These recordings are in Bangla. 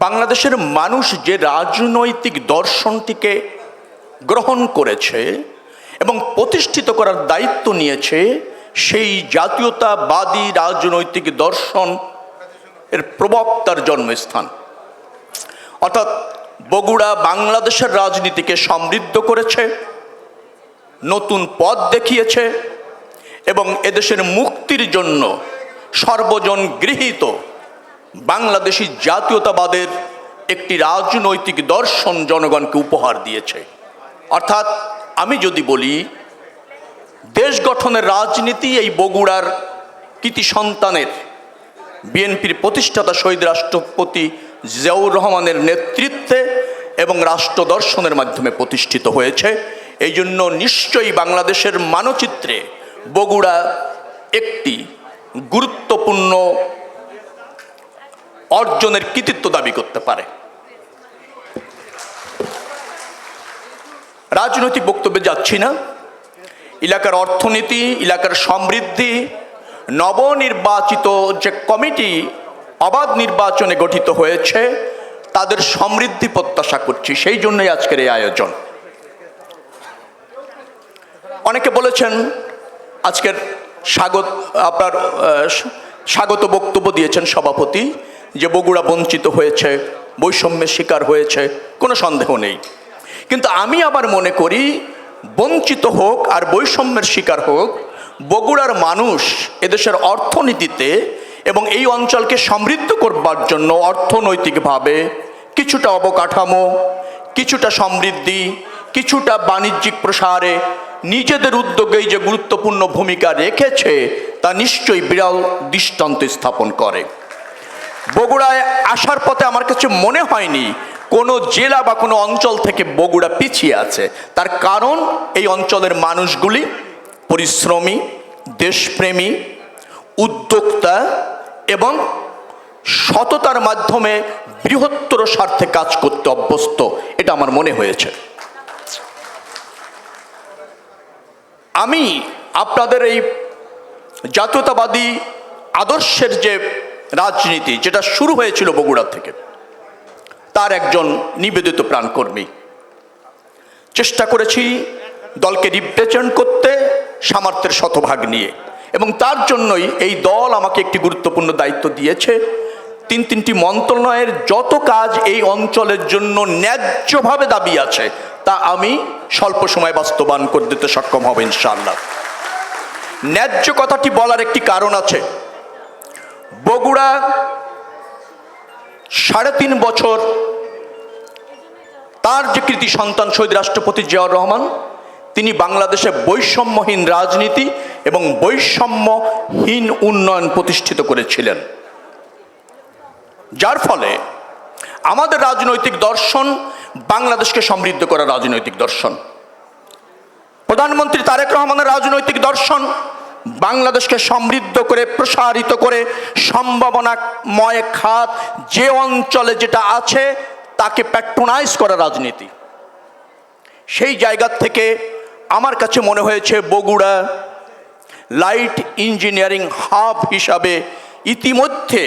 বাংলাদেশের মানুষ যে রাজনৈতিক দর্শনটিকে গ্রহণ করেছে এবং প্রতিষ্ঠিত করার দায়িত্ব নিয়েছে, সেই জাতীয়তাবাদী রাজনৈতিক দর্শন এর প্রবক্তার জন্মস্থান। অর্থাৎ বগুড়া বাংলাদেশের রাজনীতিকে সমৃদ্ধ করেছে, নতুন পথ দেখিয়েছে এবং এদেশের মুক্তির জন্য সর্বজন গৃহীত বাংলাদেশি জাতীয়তাবাদের একটি রাজনৈতিক দর্শন জনগণকে উপহার দিয়েছে। অর্থাৎ আমি যদি বলি, দেশ গঠনের রাজনীতি এই বগুড়ার কৃতি সন্তানের বিএনপির প্রতিষ্ঠাতা শহীদ রাষ্ট্রপতি জিয়াউর রহমানের নেতৃত্বে এবং রাষ্ট্র দর্শনের মাধ্যমে প্রতিষ্ঠিত হয়েছে। এই জন্য নিশ্চয়ই বাংলাদেশের মানচিত্রে বগুড়া একটি গুরুত্বপূর্ণ অর্জনের কৃতিত্ব দাবি করতে পারে। রাজনৈতিক বক্তব্যে যাচ্ছি না। এলাকার অর্থনীতি, এলাকার সমৃদ্ধি, নবনির্বাচিত যে কমিটি অবাধ নির্বাচনে গঠিত হয়েছে তাদের সমৃদ্ধি প্রত্যাশা করছি, সেই জন্যই আজকের এই আয়োজন। অনেকে বলেছেন, আজকের স্বাগত বক্তব্য দিয়েছেন সভাপতি, যে বগুড়া বঞ্চিত হয়েছে, বৈষম্যের শিকার হয়েছে, কোনো সন্দেহ নেই। কিন্তু আমি আবার মনে করি, বঞ্চিত হোক আর বৈষম্যের শিকার হোক, বগুড়ার মানুষ এদেশের অর্থনীতিতে এবং এই অঞ্চলকে সমৃদ্ধ করবার জন্য অর্থনৈতিকভাবে কিছুটা অবকাঠামো, কিছুটা সমৃদ্ধি, কিছুটা বাণিজ্যিক প্রসারে নিজেদের উদ্যোগেই যে গুরুত্বপূর্ণ ভূমিকা রেখেছে তা নিশ্চয়ই বিরল দৃষ্টান্ত স্থাপন করে। বগুড়ায় আসার পথে আমার কাছে মনে হয়নি কোনো জেলা বা কোনো অঞ্চল থেকে বগুড়া পিছিয়ে আছে। তার কারণ এই অঞ্চলের মানুষগুলি পরিশ্রমী, দেশপ্রেমী, উদ্যোক্তা এবং সততার মাধ্যমে বৃহত্তর স্বার্থে কাজ করতে অভ্যস্ত, এটা আমার মনে হয়েছে। আমি আপনাদের এই জাতীয়তাবাদী আদর্শের যে রাজনীতি, যেটা শুরু হয়েছিল বগুড়া থেকে, তার একজন নিবেদিত প্রাণকর্মী। চেষ্টা করেছি দলকে রিপ্রেজেন্ট করতে সামর্থ্যের শতভাগ নিয়ে, এবং তার জন্যই এই দল আমাকে একটি গুরুত্বপূর্ণ দায়িত্ব দিয়েছে। তিনটি মন্ত্রণালয়ের যত কাজ এই অঞ্চলের জন্য ন্যায্যভাবে দাবি আছে তা আমি স্বল্প সময় বাস্তবায়ন করে দিতে সক্ষম হব ইনশাআল্লাহ। ন্যায্য কথাটি বলার একটি কারণ আছে। বগুড়া 3.5 বছর তার যে কৃতি সন্তান শহীদ রাষ্ট্রপতি জিয়াউর রহমান, তিনি বাংলাদেশে বৈষম্যহীন রাজনীতি এবং বৈষম্যহীন উন্নয়ন প্রতিষ্ঠিত করেছিলেন, যার ফলে আমাদের রাজনৈতিক দর্শন বাংলাদেশকে সমৃদ্ধ করা রাজনৈতিক দর্শন। প্রধানমন্ত্রী তারেক রহমানের রাজনৈতিক দর্শন বাংলাদেশকে সমৃদ্ধ করে, প্রসারিত করে, সম্ভাবনাময় খাত যে অঞ্চলে যেটা আছে তাকে প্যাট্রোনাইজ করা রাজনীতি। সেই জায়গা থেকে আমার কাছে মনে হয়েছে বগুড়া লাইট ইঞ্জিনিয়ারিং হাব হিসাবে ইতিমধ্যে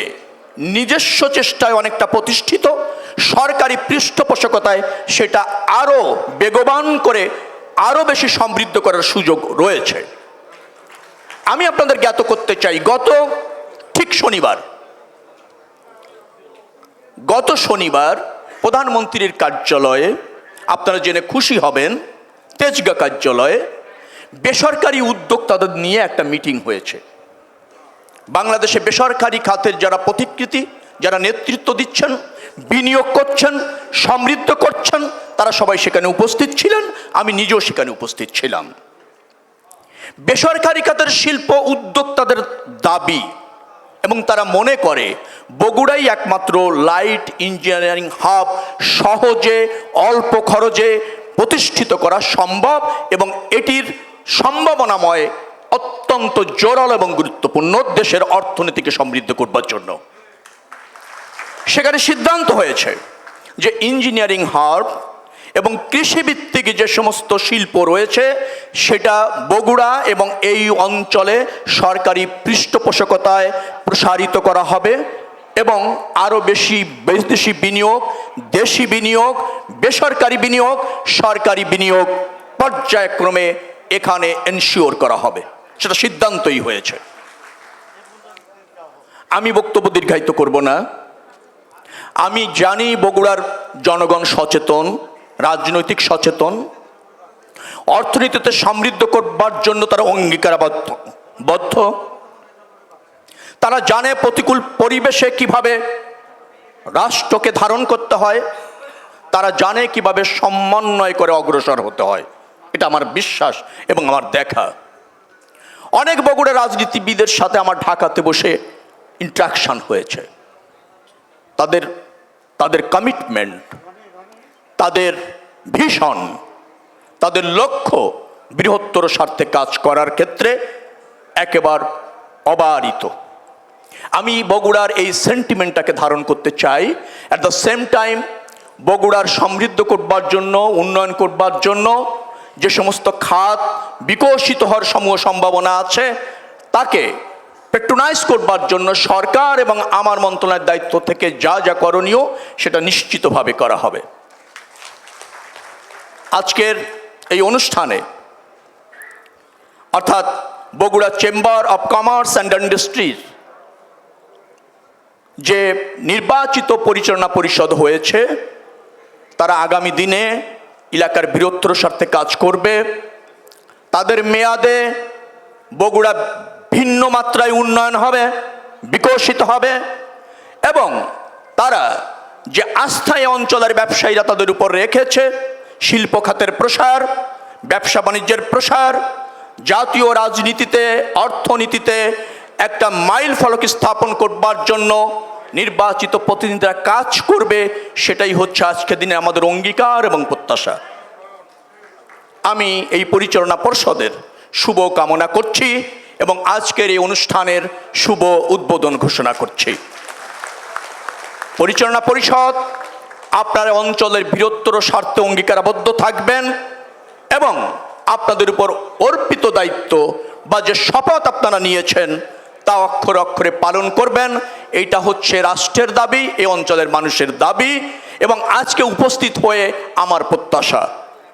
নিজস্ব চেষ্টায় অনেকটা প্রতিষ্ঠিত, সরকারি পৃষ্ঠপোষকতায় সেটা আরও বেগবান করে আরও বেশি সমৃদ্ধ করার সুযোগ রয়েছে। আমি আপনাদের জ্ঞাত করতে চাই, গত শনিবার প্রধানমন্ত্রীর কার্যালয়ে, আপনারা জেনে খুশি হবেন, তেজগাঁ কার্যালয়ে বেসরকারি উদ্যোক্তাদের নিয়ে একটা মিটিং হয়েছে। বাংলাদেশে বেসরকারি খাতের যারা প্রতিকৃতি, যারা নেতৃত্ব দিচ্ছেন, বিনিয়োগ করছেন, সমৃদ্ধ করছেন, তারা সবাই সেখানে উপস্থিত ছিলেন। আমি নিজেও সেখানে উপস্থিত ছিলাম। বেসরকারি খাতের শিল্প উদ্যোক্তাদের দাবি এবং তারা মনে করে বগুড়াই একমাত্র লাইট ইঞ্জিনিয়ারিং হাব সহজে অল্প খরচে প্রতিষ্ঠিত করা সম্ভব এবং এটির সম্ভাবনাময় অত্যন্ত জোরালো এবং গুরুত্বপূর্ণ দেশের অর্থনীতিকে সমৃদ্ধ করবার জন্য। সেখানে সিদ্ধান্ত হয়েছে যে ইঞ্জিনিয়ারিং হাব এবং কৃষিভিত্তিক যে সমস্ত শিল্প রয়েছে সেটা বগুড়া এবং এই অঞ্চলে সরকারি পৃষ্ঠপোষকতায় প্রসারিত করা হবে এবং আরও বেশি বিদেশি বিনিয়োগ, দেশি বিনিয়োগ, বেসরকারি বিনিয়োগ, সরকারি বিনিয়োগ পর্যায়ক্রমে এখানে এনশিওর করা হবে, সেটা সিদ্ধান্তই হয়েছে। আমি বক্তব্য দীর্ঘায়িত করব না। আমি জানি বগুড়ার জনগণ সচেতন, রাজনৈতিক সচেতন, অর্থনীতিতে সমৃদ্ধ করবার জন্য তারা অঙ্গীকারবদ্ধ। তারা জানে প্রতিকূল পরিবেশে কিভাবে রাষ্ট্রকে ধারণ করতে হয়, তারা জানে কিভাবে সমন্বয় করে অগ্রসর হতে হয়। এটা আমার বিশ্বাস এবং আমার দেখা। অনেক বগুড়া রাজনীতিবিদের সাথে আমার ঢাকাতে বসে ইন্টারাকশন হয়েছে। তাদের কমিটমেন্ট, তাদের ভিশন, তাদের লক্ষ্য বৃহত্তর স্বার্থে কাজ করার ক্ষেত্রে একেবারে অবারিত। আমি বগুড়ার এই সেন্টিমেন্টটাকে ধারণ করতে চাই। অ্যাট দ্য সেম টাইম বগুড়ার সমৃদ্ধ করবার জন্য, উন্নয়ন করবার জন্য যে সমস্ত খাত বিকশিত হওয়ার সমূহ সম্ভাবনা আছে তাকে পেট্রোনাইজ করবার জন্য সরকার এবং আমার মন্ত্রণালয়ের দায়িত্ব থেকে যা যা করণীয় সেটা নিশ্চিতভাবে করা হবে। আজকের এই অনুষ্ঠানে অর্থাৎ Bogura chamber of commerce and industries যে নির্বাচিত পরিচালনা পরিষদ হয়েছে, তারা আগামী দিনে এলাকার বৃহত্তর স্বার্থে কাজ করবে। তাদের মেয়াদে বগুড়া ভিন্ন মাত্রায় উন্নয়ন হবে, বিকশিত হবে এবং তারা যে আস্থায় অঞ্চলের ব্যবসায়ীরা তাদের উপর রেখেছে, শিল্প খাতের প্রসার, ব্যবসা বাণিজ্যের প্রসার, জাতীয় রাজনীতিতে, অর্থনীতিতে একটা মাইল ফলক স্থাপন করবার জন্য নির্বাচিত প্রতিনিধিরা কাজ করবে, সেটাই হচ্ছে আজকের দিনে আমাদের অঙ্গীকার এবং প্রত্যাশা। আমি এই পরিচালনা পর্ষদের শুভ কামনা করছি এবং আজকের এই অনুষ্ঠানের শুভ উদ্বোধন ঘোষণা করছি। পরিচালনা পরিষদ আপনার অঞ্চলের বৃহত্তর স্বার্থে অঙ্গীকারাবদ্ধ থাকবেন এবং আপনাদের উপর অর্পিত দায়িত্ব বা যে শপথ আপনারা নিয়েছেন তা অক্ষরে অক্ষরে পালন করবেন। এইটা হচ্ছে রাষ্ট্রের দাবি, এই অঞ্চলের মানুষের দাবি এবং আজকে উপস্থিত হয়ে আমার প্রত্যাশা।